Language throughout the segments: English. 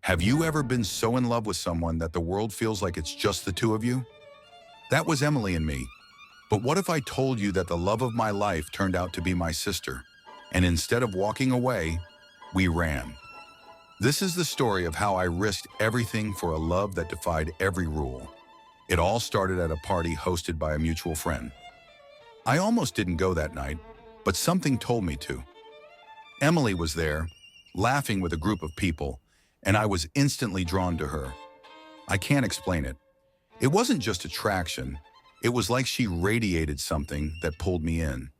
Have you ever been so in love with someone that the world feels like it's just the two of you? That was Emily and me. But what if I told you that the love of my life turned out to be my sister, and instead of walking away, we ran? This is the story of how I risked everything for a love that defied every rule. It all started at a party hosted by a mutual friend. I almost didn't go that night, but something told me to. Emily was there, laughing with a group of people, and I was instantly drawn to her. I can't explain it. It wasn't just attraction. It was like she radiated something that pulled me in.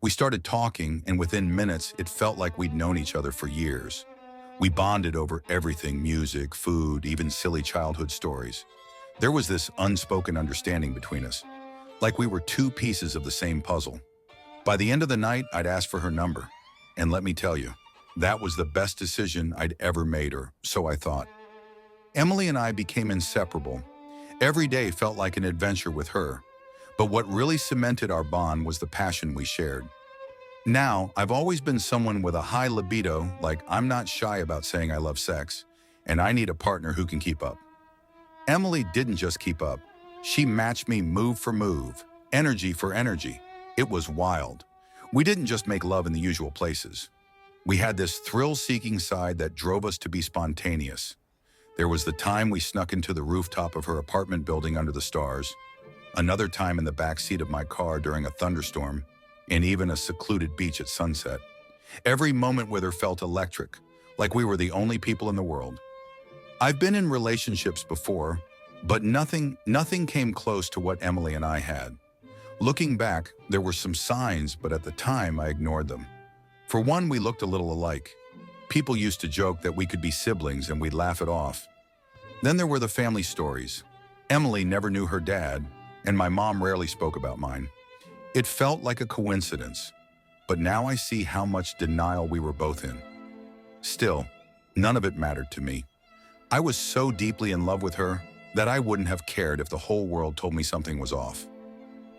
We started talking, and within minutes, it felt like we'd known each other for years. We bonded over everything: music, food, even silly childhood stories. There was this unspoken understanding between us, like we were two pieces of the same puzzle. By the end of the night, I'd asked for her number. And let me tell you, that was the best decision I'd ever made, or so I thought. Emily and I became inseparable. Every day felt like an adventure with her. But what really cemented our bond was the passion we shared. Now, I've always been someone with a high libido, like I'm not shy about saying I love sex, and I need a partner who can keep up. Emily didn't just keep up. She matched me move for move, energy for energy. It was wild. We didn't just make love in the usual places. We had this thrill-seeking side that drove us to be spontaneous. There was the time we snuck into the rooftop of her apartment building under the stars, another time in the backseat of my car during a thunderstorm, and even a secluded beach at sunset. Every moment with her felt electric, like we were the only people in the world. I've been in relationships before, but nothing came close to what Emily and I had. Looking back, there were some signs, but at the time I ignored them. For one, we looked a little alike. People used to joke that we could be siblings and we'd laugh it off. Then there were the family stories. Emily never knew her dad, and my mom rarely spoke about mine. It felt like a coincidence, but now I see how much denial we were both in. Still, none of it mattered to me. I was so deeply in love with her that I wouldn't have cared if the whole world told me something was off.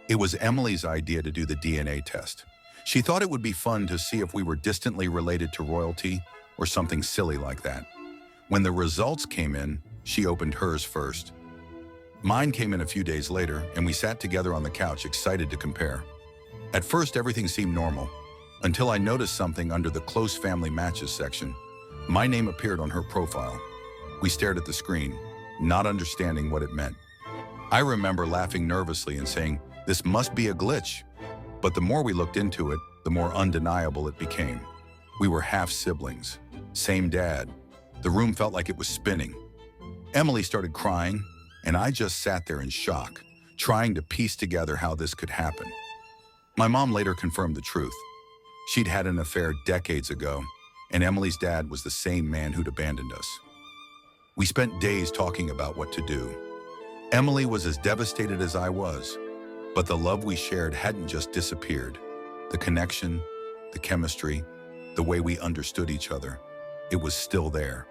It was Emily's idea to do the DNA test. She thought it would be fun to see if we were distantly related to royalty or something silly like that. When the results came in, she opened hers first. Mine came in a few days later, and we sat together on the couch, excited to compare. At first, everything seemed normal, until I noticed something under the close family matches section. My name appeared on her profile. We stared at the screen, not understanding what it meant. I remember laughing nervously and saying, "This must be a glitch." But the more we looked into it, the more undeniable it became. We were half siblings, same dad. The room felt like it was spinning. Emily started crying, and I just sat there in shock, trying to piece together how this could happen. My mom later confirmed the truth. She'd had an affair decades ago, and Emily's dad was the same man who'd abandoned us. We spent days talking about what to do. Emily was as devastated as I was, but the love we shared hadn't just disappeared. The connection, the chemistry, the way we understood each other, it was still there.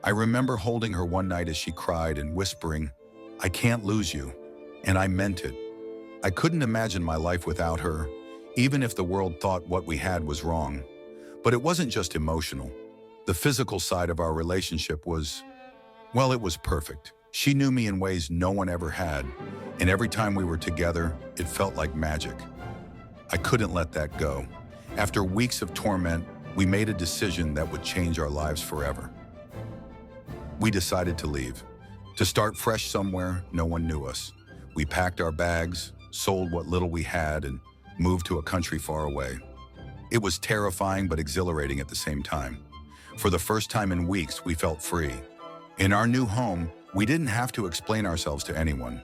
I remember holding her one night as she cried and whispering, "I can't lose you," and I meant it. I couldn't imagine my life without her, even if the world thought what we had was wrong. But it wasn't just emotional. The physical side of our relationship was, well, it was perfect. She knew me in ways no one ever had, and every time we were together, it felt like magic. I couldn't let that go. After weeks of torment, we made a decision that would change our lives forever. We decided to leave, to start fresh somewhere no one knew us. We packed our bags, sold what little we had, and moved to a country far away. It was terrifying but exhilarating at the same time. For the first time in weeks, we felt free. In our new home, we didn't have to explain ourselves to anyone.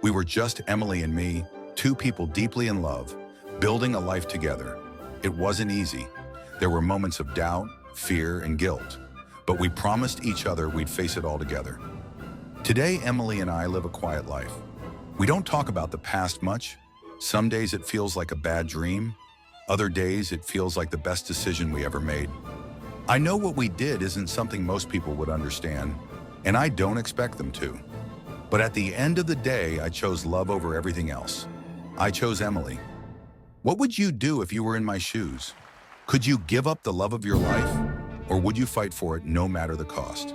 We were just Emily and me, two people deeply in love, building a life together. It wasn't easy. There were moments of doubt, fear, and guilt, but we promised each other we'd face it all together. Today, Emily and I live a quiet life. We don't talk about the past much. Some days it feels like a bad dream. Other days it feels like the best decision we ever made. I know what we did isn't something most people would understand, and I don't expect them to. But at the end of the day, I chose love over everything else. I chose Emily. What would you do if you were in my shoes? Could you give up the love of your life, or would you fight for it no matter the cost?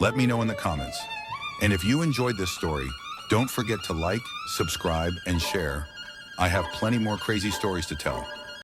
Let me know in the comments. And if you enjoyed this story, don't forget to like, subscribe, and share. I have plenty more crazy stories to tell.